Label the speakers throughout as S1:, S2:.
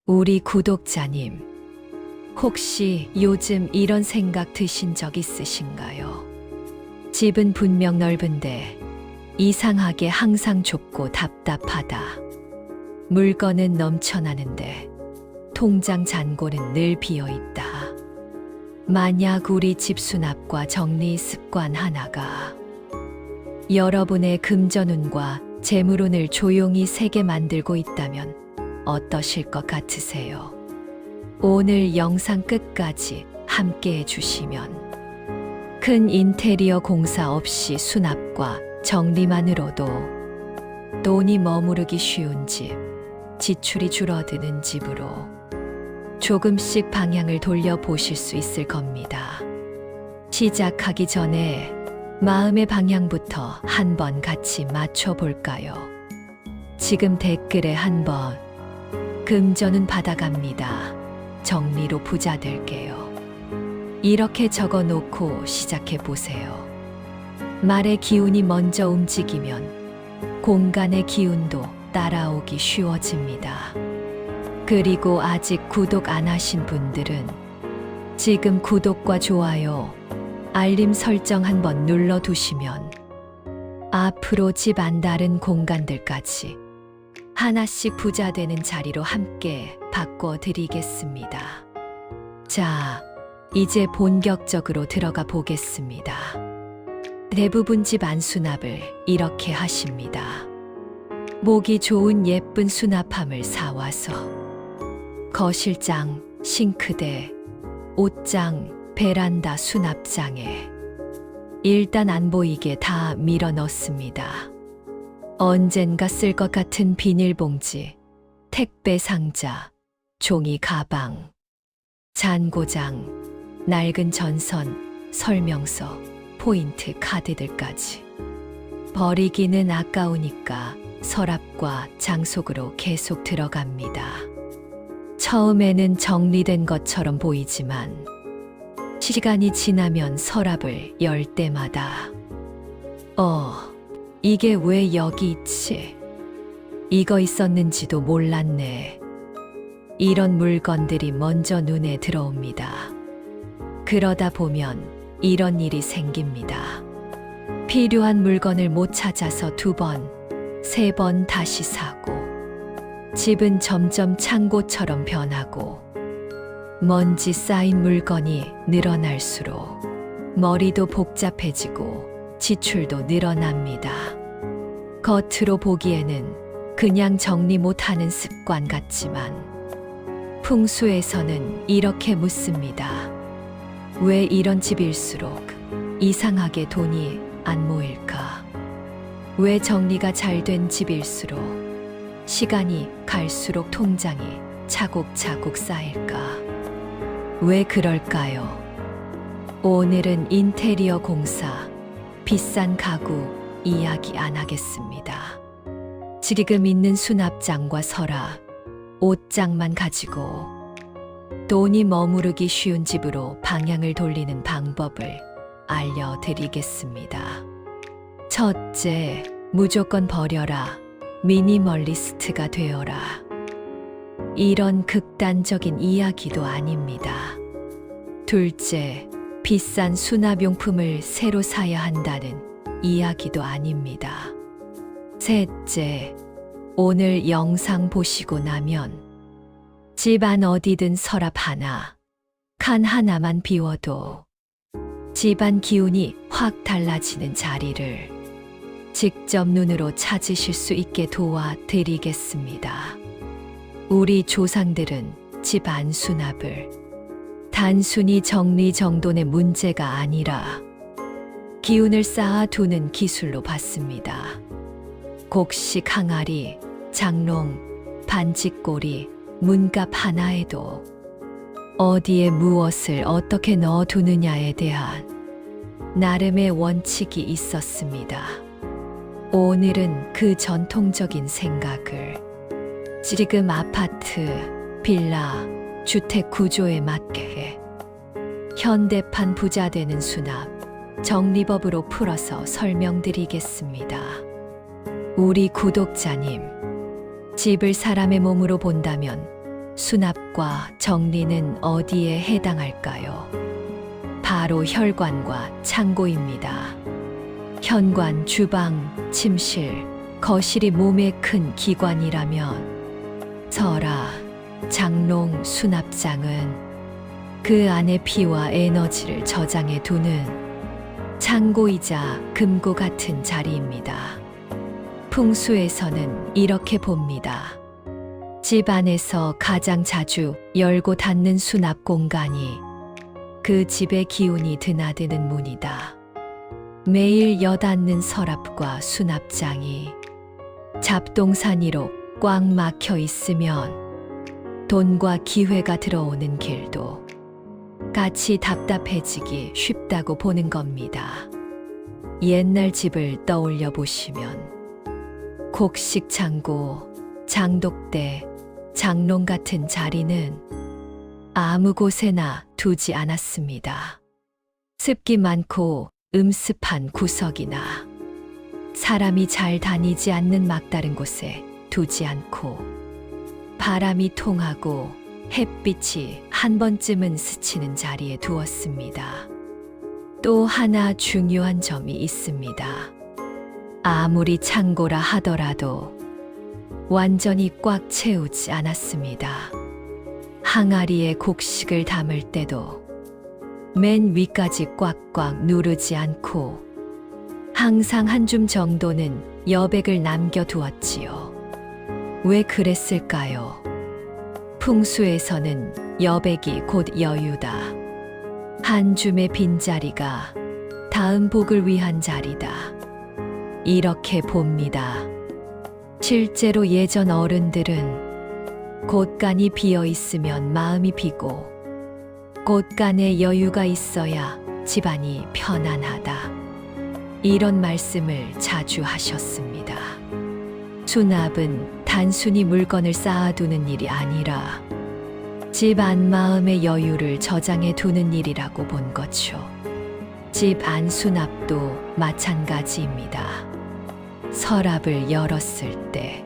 S1: 우리 구독자님, 혹시 요즘 이런 생각 드신 적 있으신가요? 집은 분명 넓은데 이상하게 항상 좁고 답답하다. 물건은 넘쳐나는데 통장 잔고는 늘 비어 있다. 만약 우리 집 수납과 정리 습관 하나가 여러분의 금전운과 재물운을 조용히 세게 만들고 있다면 어떠실 것 같으세요? 오늘 영상 끝까지 함께 해주시면 큰 인테리어 공사 없이 수납과 정리만으로도 돈이 머무르기 쉬운 집, 지출이 줄어드는 집으로 조금씩 방향을 돌려보실 수 있을 겁니다. 시작하기 전에 마음의 방향부터 한번 같이 맞춰볼까요? 지금 댓글에 한번 금전은 받아갑니다. 정리로 부자 될게요. 이렇게 적어 놓고 시작해 보세요. 말의 기운이 먼저 움직이면 공간의 기운도 따라오기 쉬워집니다. 그리고 아직 구독 안 하신 분들은 지금 구독과 좋아요, 알림 설정 한번 눌러 두시면 앞으로 집안 다른 공간들까지 하나씩 부자 되는 자리로 함께 바꿔드리겠습니다. 자, 이제 본격적으로 들어가 보겠습니다. 대부분 집안 수납을 이렇게 하십니다. 보기 좋은 예쁜 수납함을 사와서 거실장, 싱크대, 옷장, 베란다 수납장에 일단 안 보이게 다 밀어 넣습니다. 언젠가 쓸 것 같은 비닐봉지, 택배 상자, 종이 가방, 잔고장, 낡은 전선, 설명서, 포인트 카드들까지. 버리기는 아까우니까 서랍과 장속으로 계속 들어갑니다. 처음에는 정리된 것처럼 보이지만 시간이 지나면 서랍을 열 때마다 이게 왜 여기 있지? 이거 있었는지도 몰랐네. 이런 물건들이 먼저 눈에 들어옵니다. 그러다 보면 이런 일이 생깁니다. 필요한 물건을 못 찾아서 2번, 3번 다시 사고, 집은 점점 창고처럼 변하고, 먼지 쌓인 물건이 늘어날수록 머리도 복잡해지고 지출도 늘어납니다. 겉으로 보기에는 그냥 정리 못하는 습관 같지만 풍수에서는 이렇게 묻습니다. 왜 이런 집일수록 이상하게 돈이 안 모일까? 왜 정리가 잘 된 집일수록 시간이 갈수록 통장이 차곡차곡 쌓일까? 왜 그럴까요? 오늘은 인테리어 공사, 비싼 가구 이야기 안 하겠습니다. 지금 있는 수납장과 서랍, 옷장만 가지고 돈이 머무르기 쉬운 집으로 방향을 돌리는 방법을 알려드리겠습니다. 첫째, 무조건 버려라. 미니멀리스트가 되어라. 이런 극단적인 이야기도 아닙니다. 둘째, 비싼 수납용품을 새로 사야 한다는 이야기도 아닙니다. 셋째, 오늘 영상 보시고 나면 집안 어디든 서랍 하나, 칸 하나만 비워도 집안 기운이 확 달라지는 자리를 직접 눈으로 찾으실 수 있게 도와드리겠습니다. 우리 조상들은 집안 수납을 단순히 정리정돈의 문제가 아니라 기운을 쌓아두는 기술로 봤습니다. 곡식 항아리, 장롱, 반지꼬리, 문갑 하나에도 어디에 무엇을 어떻게 넣어두느냐에 대한 나름의 원칙이 있었습니다. 오늘은 그 전통적인 생각을 지금 아파트, 빌라, 주택 구조에 맞게 현대판 부자 되는 수납, 정리법으로 풀어서 설명드리겠습니다. 우리 구독자님, 집을 사람의 몸으로 본다면 수납과 정리는 어디에 해당할까요? 바로 혈관과 창고입니다. 현관, 주방, 침실, 거실이 몸의 큰 기관이라면 설화, 장롱, 수납장은 그 안에 피와 에너지를 저장해 두는 창고이자 금고 같은 자리입니다. 풍수에서는 이렇게 봅니다. 집 안에서 가장 자주 열고 닫는 수납 공간이 그 집의 기운이 드나드는 문이다. 매일 여닫는 서랍과 수납장이 잡동사니로 꽉 막혀 있으면 돈과 기회가 들어오는 길도 같이 답답해지기 쉽다고 보는 겁니다. 옛날 집을 떠올려 보시면 곡식 창고, 장독대, 장롱 같은 자리는 아무 곳에나 두지 않았습니다. 습기 많고 음습한 구석이나 사람이 잘 다니지 않는 막다른 곳에 두지 않고 바람이 통하고 햇빛이 한 번쯤은 스치는 자리에 두었습니다. 또 하나 중요한 점이 있습니다. 아무리 창고라 하더라도 완전히 꽉 채우지 않았습니다. 항아리에 곡식을 담을 때도 맨 위까지 꽉꽉 누르지 않고 항상 한 줌 정도는 여백을 남겨두었지요. 왜 그랬을까요? 풍수에서는 여백이 곧 여유다. 한 줌의 빈자리가 다음 복을 위한 자리다. 이렇게 봅니다. 실제로 예전 어른들은 곳간이 비어 있으면 마음이 비고 곳간에 여유가 있어야 집안이 편안하다. 이런 말씀을 자주 하셨습니다. 수납은 단순히 물건을 쌓아두는 일이 아니라 집 안마음의 여유를 저장해 두는 일이라고 본 거죠. 집 안 수납도 마찬가지입니다. 서랍을 열었을 때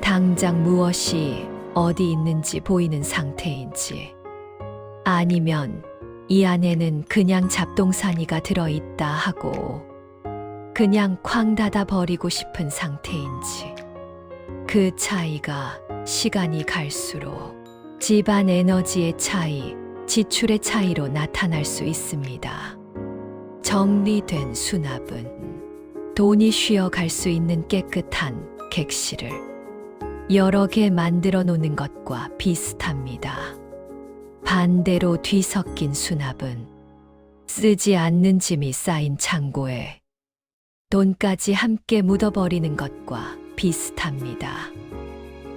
S1: 당장 무엇이 어디 있는지 보이는 상태인지 아니면 이 안에는 그냥 잡동사니가 들어있다 하고 그냥 쾅 닫아 버리고 싶은 상태인지 그 차이가 시간이 갈수록 집안 에너지의 차이, 지출의 차이로 나타날 수 있습니다. 정리된 수납은 돈이 쉬어갈 수 있는 깨끗한 객실을 여러 개 만들어 놓는 것과 비슷합니다. 반대로 뒤섞인 수납은 쓰지 않는 짐이 쌓인 창고에 돈까지 함께 묻어버리는 것과 비슷합니다.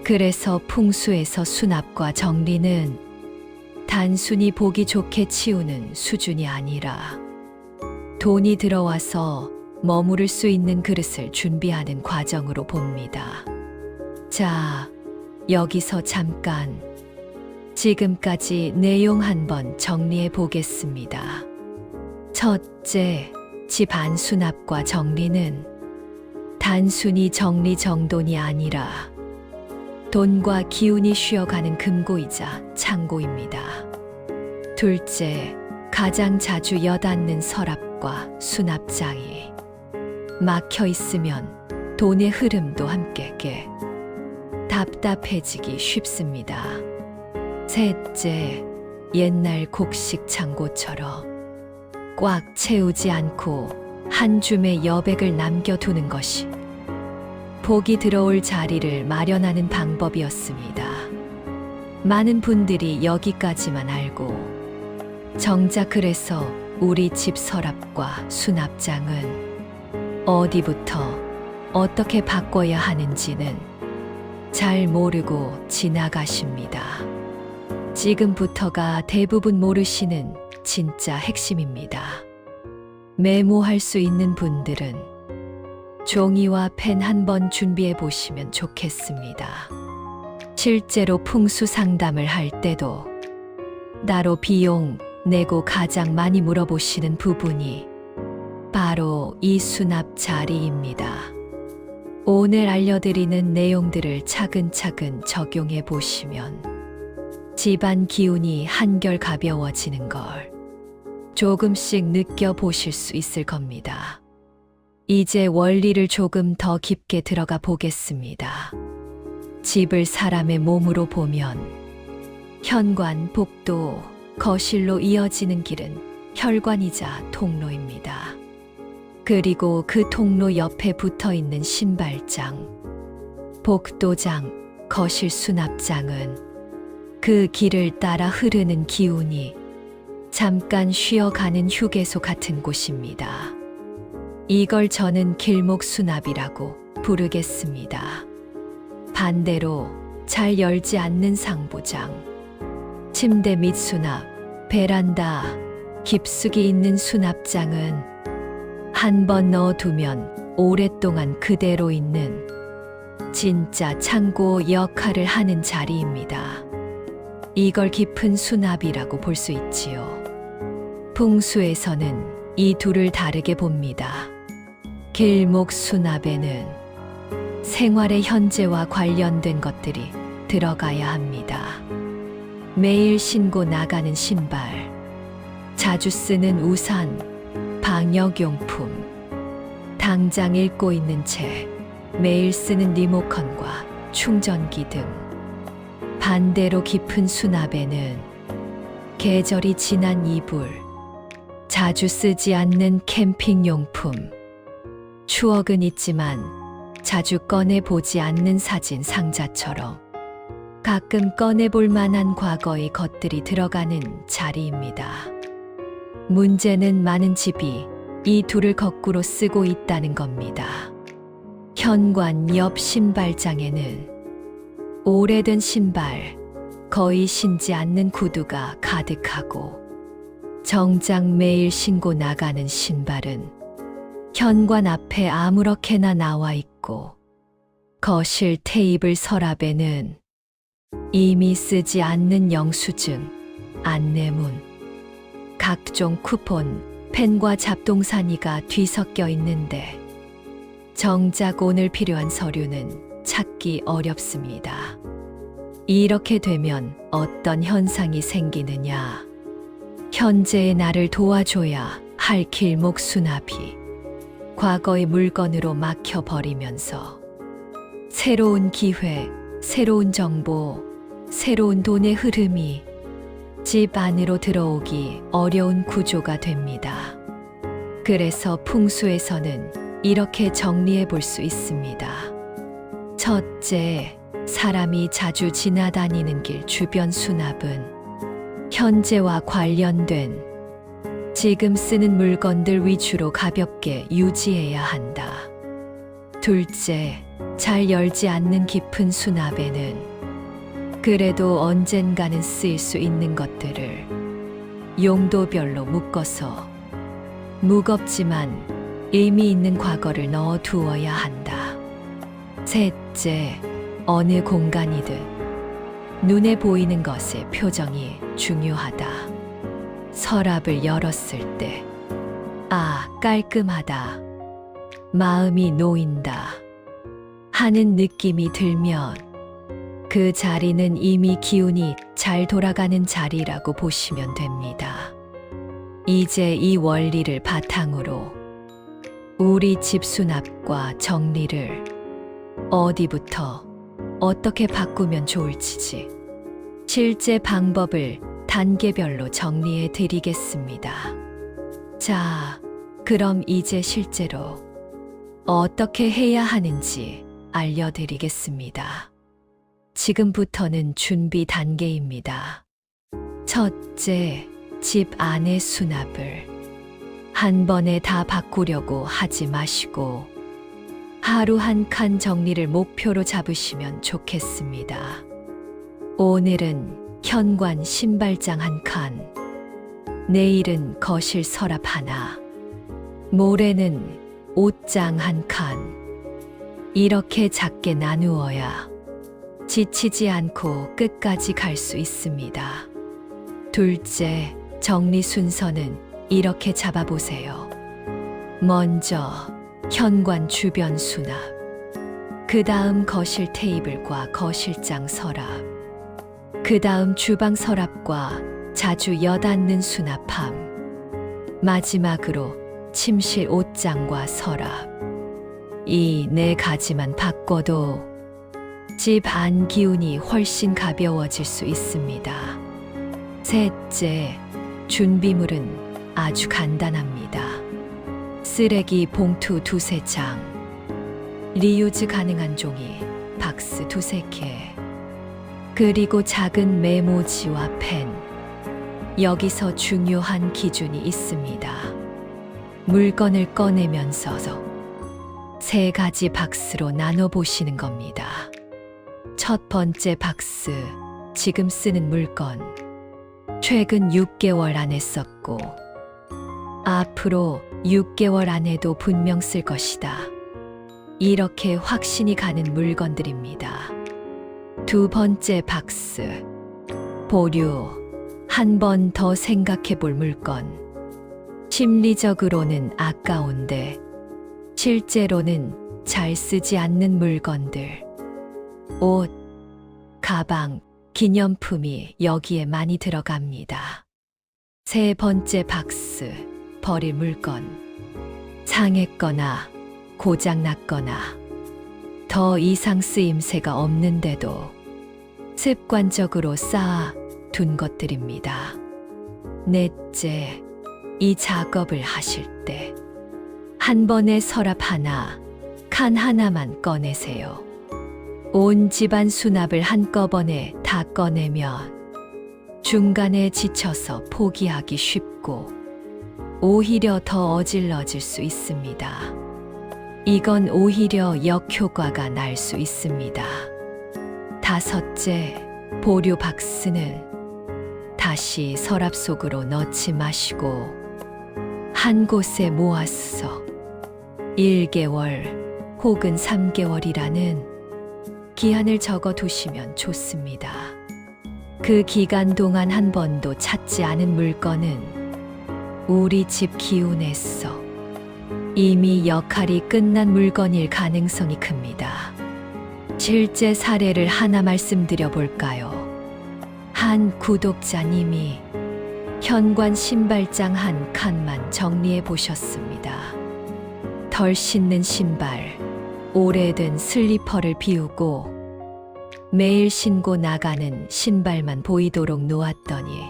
S1: 그래서 풍수에서 수납과 정리는 단순히 보기 좋게 치우는 수준이 아니라 돈이 들어와서 머무를 수 있는 그릇을 준비하는 과정으로 봅니다. 자, 여기서 잠깐 지금까지 내용 한번 정리해 보겠습니다. 첫째, 집 안 수납과 정리는 단순히 정리정돈이 아니라 돈과 기운이 쉬어가는 금고이자 창고입니다. 둘째, 가장 자주 여닫는 서랍과 수납장이 막혀 있으면 돈의 흐름도 함께 깨 답답해지기 쉽습니다. 셋째, 옛날 곡식 창고처럼 꽉 채우지 않고 한 줌의 여백을 남겨두는 것이 복이 들어올 자리를 마련하는 방법이었습니다. 많은 분들이 여기까지만 알고 정작 그래서 우리 집 서랍과 수납장은 어디부터 어떻게 바꿔야 하는지는 잘 모르고 지나가십니다. 지금부터가 대부분 모르시는 진짜 핵심입니다. 메모할 수 있는 분들은 종이와 펜 한번 준비해 보시면 좋겠습니다. 실제로 풍수 상담을 할 때도 따로 비용 내고 가장 많이 물어보시는 부분이 바로 이 수납 자리입니다. 오늘 알려드리는 내용들을 차근차근 적용해 보시면 집안 기운이 한결 가벼워지는 걸 조금씩 느껴보실 수 있을 겁니다. 이제 원리를 조금 더 깊게 들어가 보겠습니다. 집을 사람의 몸으로 보면 현관, 복도, 거실로 이어지는 길은 혈관이자 통로입니다. 그리고 그 통로 옆에 붙어 있는 신발장, 복도장, 거실 수납장은 그 길을 따라 흐르는 기운이 잠깐 쉬어가는 휴게소 같은 곳입니다. 이걸 저는 길목수납이라고 부르겠습니다. 반대로 잘 열지 않는 상부장, 침대 밑 수납, 베란다, 깊숙이 있는 수납장은 한 번 넣어두면 오랫동안 그대로 있는 진짜 창고 역할을 하는 자리입니다. 이걸 깊은 수납이라고 볼 수 있지요. 풍수에서는 이 둘을 다르게 봅니다. 길목 수납에는 생활의 현재와 관련된 것들이 들어가야 합니다. 매일 신고 나가는 신발, 자주 쓰는 우산, 방역용품, 당장 읽고 있는 책, 매일 쓰는 리모컨과 충전기 등. 반대로 깊은 수납에는 계절이 지난 이불, 자주 쓰지 않는 캠핑용품, 추억은 있지만 자주 꺼내보지 않는 사진 상자처럼 가끔 꺼내볼 만한 과거의 것들이 들어가는 자리입니다. 문제는 많은 집이 이 둘을 거꾸로 쓰고 있다는 겁니다. 현관 옆 신발장에는 오래된 신발, 거의 신지 않는 구두가 가득하고 정작 매일 신고 나가는 신발은 현관 앞에 아무렇게나 나와 있고 거실 테이블 서랍에는 이미 쓰지 않는 영수증, 안내문, 각종 쿠폰, 펜과 잡동사니가 뒤섞여 있는데 정작 오늘 필요한 서류는 찾기 어렵습니다. 이렇게 되면 어떤 현상이 생기느냐? 현재의 나를 도와줘야 할 길목 수납이 과거의 물건으로 막혀버리면서 새로운 기회, 새로운 정보, 새로운 돈의 흐름이 집 안으로 들어오기 어려운 구조가 됩니다. 그래서 풍수에서는 이렇게 정리해 볼 수 있습니다. 첫째, 사람이 자주 지나다니는 길 주변 수납은 현재와 관련된 지금 쓰는 물건들 위주로 가볍게 유지해야 한다. 둘째, 잘 열지 않는 깊은 수납에는 그래도 언젠가는 쓰일 수 있는 것들을 용도별로 묶어서 무겁지만 의미 있는 과거를 넣어 두어야 한다. 셋째, 어느 공간이든 눈에 보이는 것의 표정이 중요하다. 서랍을 열었을 때, 아, 깔끔하다. 마음이 놓인다. 하는 느낌이 들면 그 자리는 이미 기운이 잘 돌아가는 자리라고 보시면 됩니다. 이제 이 원리를 바탕으로 우리 집 수납과 정리를 어디부터 어떻게 바꾸면 좋을지 실제 방법을 단계별로 정리해 드리겠습니다. 자, 그럼 이제 실제로 어떻게 해야 하는지 알려드리겠습니다. 지금부터는 준비 단계입니다. 첫째, 집 안의 수납을 한 번에 다 바꾸려고 하지 마시고 하루 한 칸 정리를 목표로 잡으시면 좋겠습니다. 오늘은 현관 신발장 한 칸, 내일은 거실 서랍 하나, 모레는 옷장 한 칸. 이렇게 작게 나누어야 지치지 않고 끝까지 갈 수 있습니다. 둘째, 정리 순서는 이렇게 잡아보세요. 먼저 현관 주변 수납, 그 다음 거실 테이블과 거실장 서랍, 그 다음 주방 서랍과 자주 여닫는 수납함. 마지막으로 침실 옷장과 서랍. 이 네 가지만 바꿔도 집 안 기운이 훨씬 가벼워질 수 있습니다. 셋째, 준비물은 아주 간단합니다. 쓰레기 봉투 2~3장, 리유즈 가능한 종이 박스 2~3개, 그리고 작은 메모지와 펜. 여기서 중요한 기준이 있습니다. 물건을 꺼내면서 3가지 박스로 나눠 보시는 겁니다. 첫 번째 박스, 지금 쓰는 물건. 최근 6개월 안에 썼고, 앞으로 6개월 안에도 분명 쓸 것이다. 이렇게 확신이 가는 물건들입니다. 두 번째 박스, 보류. 한 번 더 생각해 볼 물건. 심리적으로는 아까운데 실제로는 잘 쓰지 않는 물건들. 옷, 가방, 기념품이 여기에 많이 들어갑니다. 세 번째 박스, 버릴 물건. 상했거나 고장났거나 더 이상 쓰임새가 없는데도 습관적으로 쌓아 둔 것들입니다. 넷째, 이 작업을 하실 때 한 번에 서랍 하나, 칸 하나만 꺼내세요. 온 집안 수납을 한꺼번에 다 꺼내면 중간에 지쳐서 포기하기 쉽고 오히려 더 어질러질 수 있습니다. 이건 오히려 역효과가 날 수 있습니다. 다섯째, 보류 박스는 다시 서랍 속으로 넣지 마시고 한 곳에 모아서 1개월 혹은 3개월이라는 기한을 적어 두시면 좋습니다. 그 기간 동안 한 번도 찾지 않은 물건은 우리 집 기운에서 이미 역할이 끝난 물건일 가능성이 큽니다. 실제 사례를 하나 말씀드려 볼까요? 한 구독자님이 현관 신발장 한 칸만 정리해 보셨습니다. 덜 신는 신발, 오래된 슬리퍼를 비우고 매일 신고 나가는 신발만 보이도록 놓았더니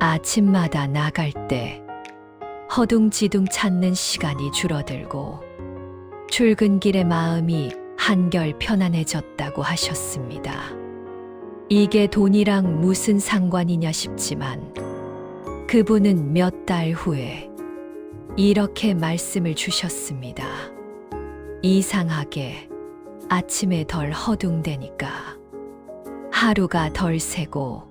S1: 아침마다 나갈 때 허둥지둥 찾는 시간이 줄어들고 출근길의 마음이 한결 편안해졌다고 하셨습니다. 이게 돈이랑 무슨 상관이냐 싶지만 그분은 몇 달 후에 이렇게 말씀을 주셨습니다. 이상하게 아침에 덜 허둥대니까 하루가 덜 새고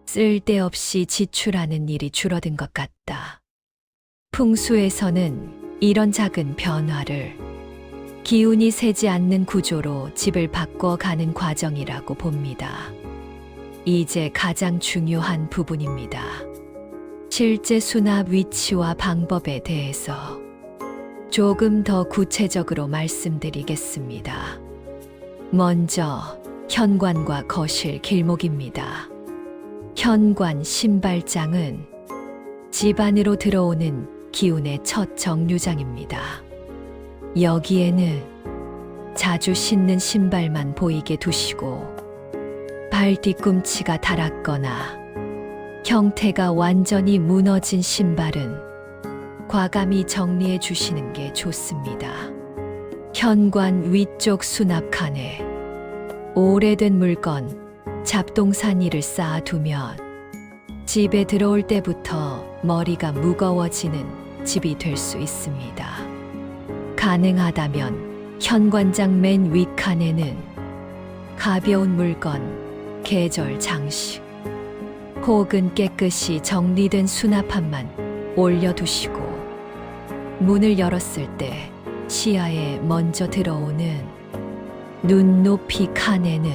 S1: 쓸데없이 지출하는 일이 줄어든 것 같다. 풍수에서는 이런 작은 변화를 기운이 새지 않는 구조로 집을 바꿔가는 과정이라고 봅니다. 이제 가장 중요한 부분입니다. 실제 수납 위치와 방법에 대해서 조금 더 구체적으로 말씀드리겠습니다. 먼저 현관과 거실 길목입니다. 현관 신발장은 집 안으로 들어오는 기운의 첫 정류장입니다. 여기에는 자주 신는 신발만 보이게 두시고 발 뒤꿈치가 닳았거나 형태가 완전히 무너진 신발은 과감히 정리해 주시는 게 좋습니다. 현관 위쪽 수납칸에 오래된 물건, 잡동사니를 쌓아두면 집에 들어올 때부터 머리가 무거워지는 집이 될 수 있습니다. 가능하다면 현관장 맨 윗칸에는 가벼운 물건, 계절 장식, 혹은 깨끗이 정리된 수납함만 올려두시고 문을 열었을 때 시야에 먼저 들어오는 눈높이 칸에는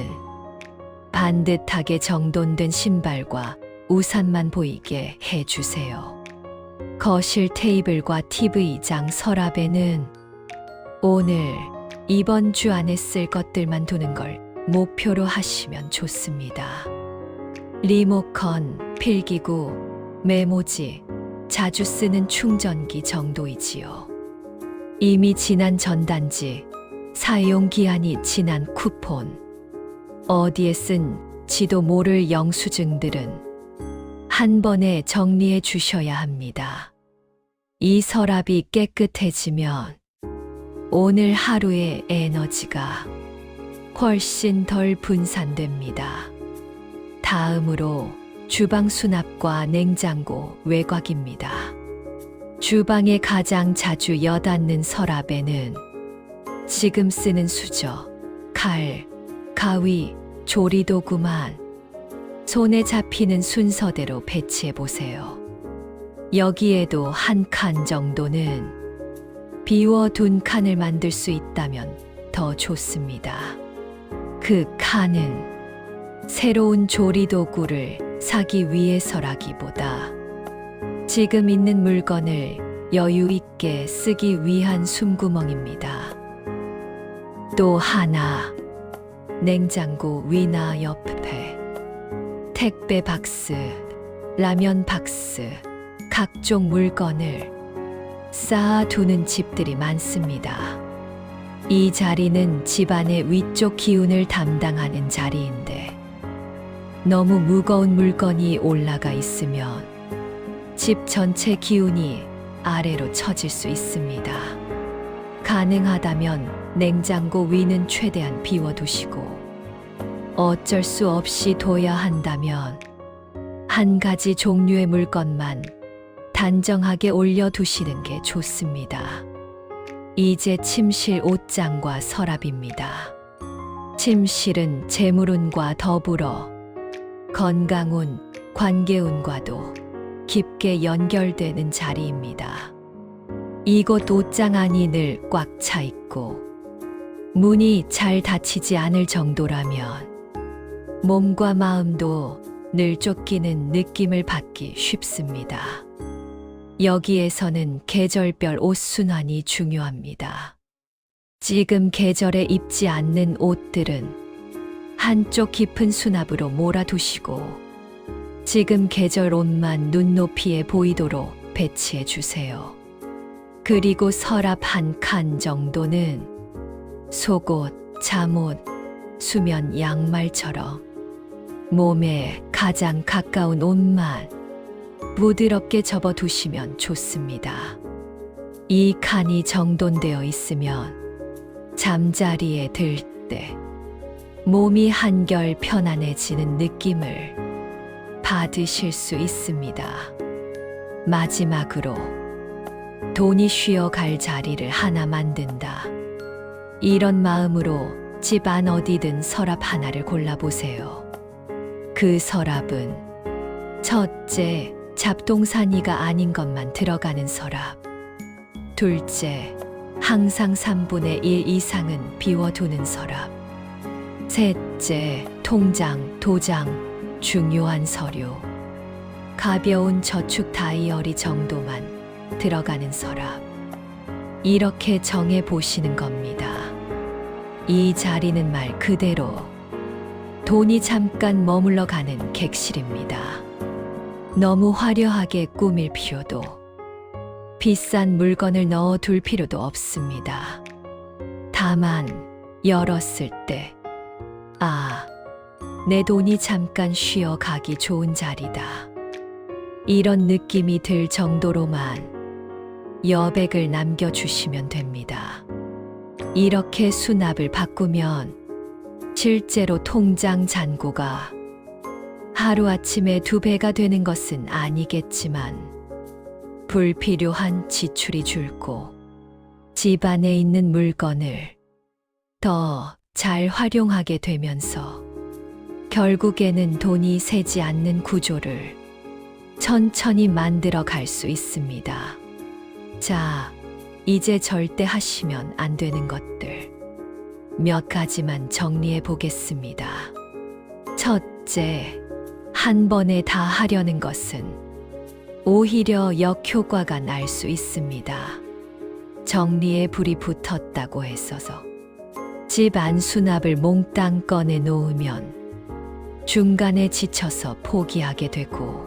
S1: 반듯하게 정돈된 신발과 우산만 보이게 해주세요. 거실 테이블과 TV장 서랍에는 오늘 이번 주 안에 쓸 것들만 두는 걸 목표로 하시면 좋습니다. 리모컨, 필기구, 메모지, 자주 쓰는 충전기 정도이지요. 이미 지난 전단지, 사용 기한이 지난 쿠폰, 어디에 쓴 지도 모를 영수증들은 한 번에 정리해 주셔야 합니다. 이 서랍이 깨끗해지면 오늘 하루의 에너지가 훨씬 덜 분산됩니다. 다음으로 주방 수납과 냉장고 외곽입니다. 주방에 가장 자주 여닫는 서랍에는 지금 쓰는 수저, 칼, 가위, 조리도구만 손에 잡히는 순서대로 배치해 보세요. 여기에도 한 칸 정도는 비워둔 칸을 만들 수 있다면 더 좋습니다. 그 칸은 새로운 조리도구를 사기 위해서라기보다 지금 있는 물건을 여유 있게 쓰기 위한 숨구멍입니다. 또 하나, 냉장고 위나 옆에 택배 박스, 라면 박스, 각종 물건을 쌓아두는 집들이 많습니다. 이 자리는 집안의 위쪽 기운을 담당하는 자리인데 너무 무거운 물건이 올라가 있으면 집 전체 기운이 아래로 처질 수 있습니다. 가능하다면 냉장고 위는 최대한 비워두시고 어쩔 수 없이 둬야 한다면 한 가지 종류의 물건만 단정하게 올려두시는 게 좋습니다. 이제 침실 옷장과 서랍입니다. 침실은 재물운과 더불어 건강운, 관계운과도 깊게 연결되는 자리입니다. 이곳 옷장 안이 늘 꽉 차 있고 문이 잘 닫히지 않을 정도라면 몸과 마음도 늘 쫓기는 느낌을 받기 쉽습니다. 여기에서는 계절별 옷 순환이 중요합니다. 지금 계절에 입지 않는 옷들은 한쪽 깊은 수납으로 몰아두시고 지금 계절 옷만 눈높이에 보이도록 배치해 주세요. 그리고 서랍 한 칸 정도는 속옷, 잠옷, 수면 양말처럼 몸에 가장 가까운 옷만 부드럽게 접어두시면 좋습니다. 이 칸이 정돈되어 있으면 잠자리에 들 때 몸이 한결 편안해지는 느낌을 받으실 수 있습니다. 마지막으로 돈이 쉬어갈 자리를 하나 만든다. 이런 마음으로 집 안 어디든 서랍 하나를 골라보세요. 그 서랍은 첫째, 잡동사니가 아닌 것만 들어가는 서랍. 둘째, 항상 3분의 1 이상은 비워두는 서랍. 셋째, 통장, 도장, 중요한 서류, 가벼운 저축 다이어리 정도만 들어가는 서랍. 이렇게 정해 보시는 겁니다. 이 자리는 말 그대로 돈이 잠깐 머물러 가는 객실입니다. 너무 화려하게 꾸밀 필요도, 비싼 물건을 넣어 둘 필요도 없습니다. 다만 열었을 때, 아, 내 돈이 잠깐 쉬어 가기 좋은 자리다. 이런 느낌이 들 정도로만 여백을 남겨주시면 됩니다. 이렇게 수납을 바꾸면 실제로 통장 잔고가 하루아침에 2배가 되는 것은 아니겠지만 불필요한 지출이 줄고 집안에 있는 물건을 더 잘 활용하게 되면서 결국에는 돈이 새지 않는 구조를 천천히 만들어 갈 수 있습니다. 자, 이제 절대 하시면 안 되는 것들 몇 가지만 정리해 보겠습니다. 첫째, 한 번에 다 하려는 것은 오히려 역효과가 날 수 있습니다. 정리에 불이 붙었다고 했어서 집 안 수납을 몽땅 꺼내 놓으면 중간에 지쳐서 포기하게 되고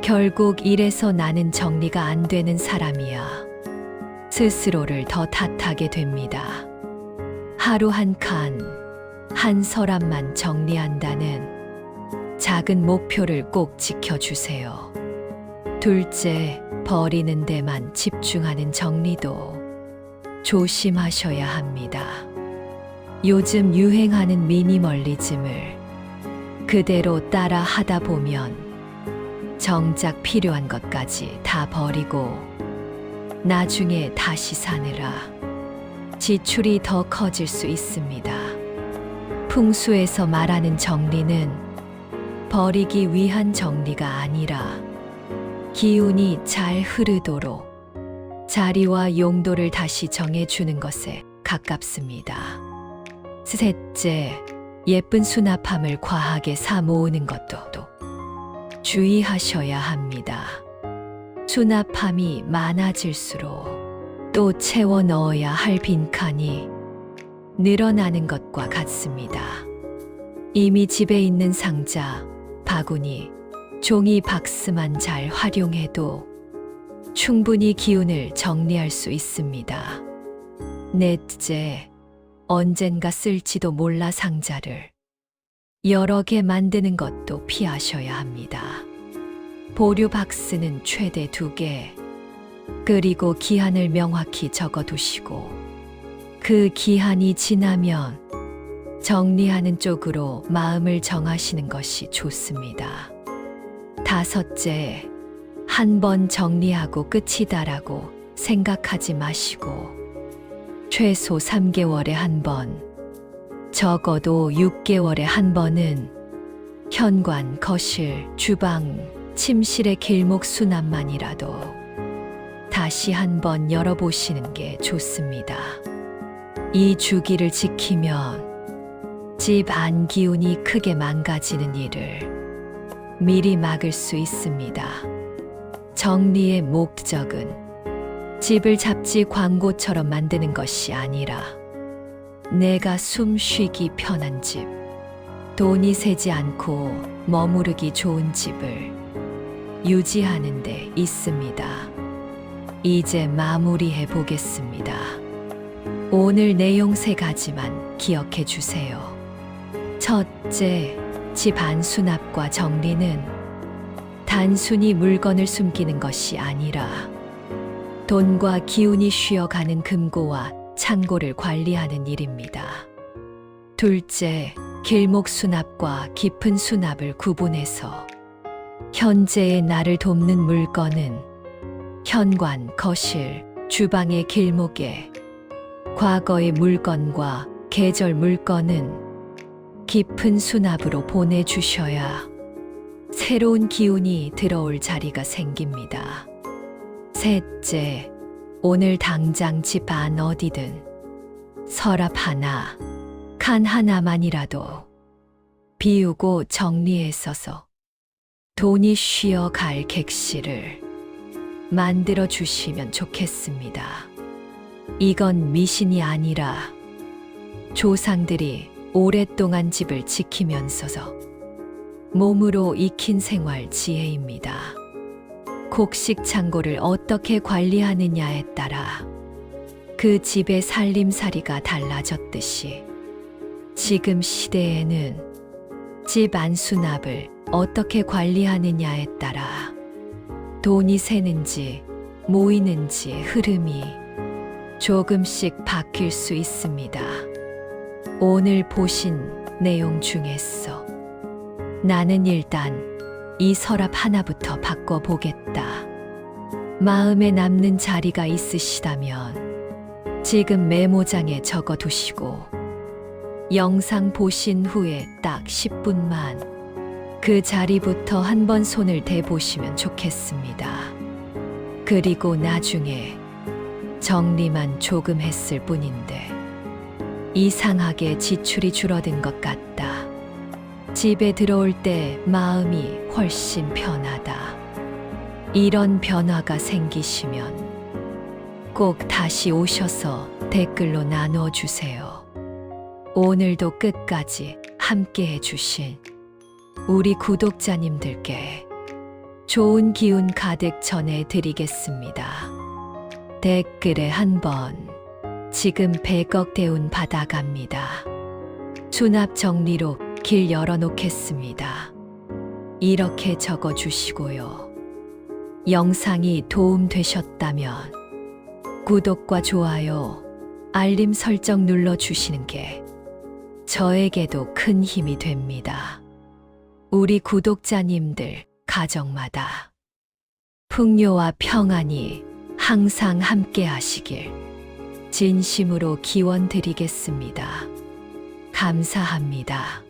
S1: 결국 이래서 나는 정리가 안 되는 사람이야. 스스로를 더 탓하게 됩니다. 하루 한 칸, 한 서랍만 정리한다는 작은 목표를 꼭 지켜주세요. 둘째, 버리는 데만 집중하는 정리도 조심하셔야 합니다. 요즘 유행하는 미니멀리즘을 그대로 따라 하다 보면 정작 필요한 것까지 다 버리고 나중에 다시 사느라 지출이 더 커질 수 있습니다. 풍수에서 말하는 정리는 버리기 위한 정리가 아니라 기운이 잘 흐르도록 자리와 용도를 다시 정해주는 것에 가깝습니다. 셋째, 예쁜 수납함을 과하게 사 모으는 것도 주의하셔야 합니다. 수납함이 많아질수록 또 채워 넣어야 할 빈칸이 늘어나는 것과 같습니다. 이미 집에 있는 상자, 바구니, 종이 박스만 잘 활용해도 충분히 기운을 정리할 수 있습니다. 넷째, 언젠가 쓸지도 몰라 상자를 여러 개 만드는 것도 피하셔야 합니다. 보류 박스는 최대 2개, 그리고 기한을 명확히 적어두시고 그 기한이 지나면 정리하는 쪽으로 마음을 정하시는 것이 좋습니다. 다섯째, 한 번 정리하고 끝이다라고 생각하지 마시고 최소 3개월에 한 번, 적어도 6개월에 한 번은 현관, 거실, 주방, 침실의 길목 수납만이라도 다시 한번 열어보시는 게 좋습니다. 이 주기를 지키면 집 안 기운이 크게 망가지는 일을 미리 막을 수 있습니다. 정리의 목적은 집을 잡지 광고처럼 만드는 것이 아니라 내가 숨 쉬기 편한 집, 돈이 새지 않고 머무르기 좋은 집을 유지하는 데 있습니다. 이제 마무리해 보겠습니다. 오늘 내용 3가지만 기억해 주세요. 첫째, 집 안 수납과 정리는 단순히 물건을 숨기는 것이 아니라 돈과 기운이 쉬어가는 금고와 창고를 관리하는 일입니다. 둘째, 길목 수납과 깊은 수납을 구분해서 현재의 나를 돕는 물건은 현관, 거실, 주방의 길목에, 과거의 물건과 계절 물건은 깊은 수납으로 보내주셔야 새로운 기운이 들어올 자리가 생깁니다. 셋째, 오늘 당장 집 안 어디든 서랍 하나, 칸 하나만이라도 비우고 정리해 써서 돈이 쉬어갈 객실을 만들어 주시면 좋겠습니다. 이건 미신이 아니라 조상들이 오랫동안 집을 지키면서 몸으로 익힌 생활 지혜입니다. 곡식 창고를 어떻게 관리하느냐에 따라 그 집의 살림살이가 달라졌듯이 지금 시대에는 집 안 수납을 어떻게 관리하느냐에 따라 돈이 새는지 모이는지 흐름이 조금씩 바뀔 수 있습니다. 오늘 보신 내용 중에서 나는 일단 이 서랍 하나부터 바꿔보겠다. 마음에 남는 자리가 있으시다면 지금 메모장에 적어두시고 영상 보신 후에 딱 10분만 그 자리부터 한번 손을 대보시면 좋겠습니다. 그리고 나중에 정리만 조금 했을 뿐인데 이상하게 지출이 줄어든 것 같다. 집에 들어올 때 마음이 훨씬 편하다. 이런 변화가 생기시면 꼭 다시 오셔서 댓글로 나누어 주세요. 오늘도 끝까지 함께 해주신 우리 구독자님들께 좋은 기운 가득 전해드리겠습니다. 댓글에 한번 지금 100억 대운 받아갑니다. 수납 정리로 길 열어놓겠습니다. 이렇게 적어주시고요. 영상이 도움되셨다면 구독과 좋아요, 알림 설정 눌러주시는 게 저에게도 큰 힘이 됩니다. 우리 구독자님들 가정마다 풍요와 평안이 항상 함께 하시길 진심으로 기원드리겠습니다. 감사합니다.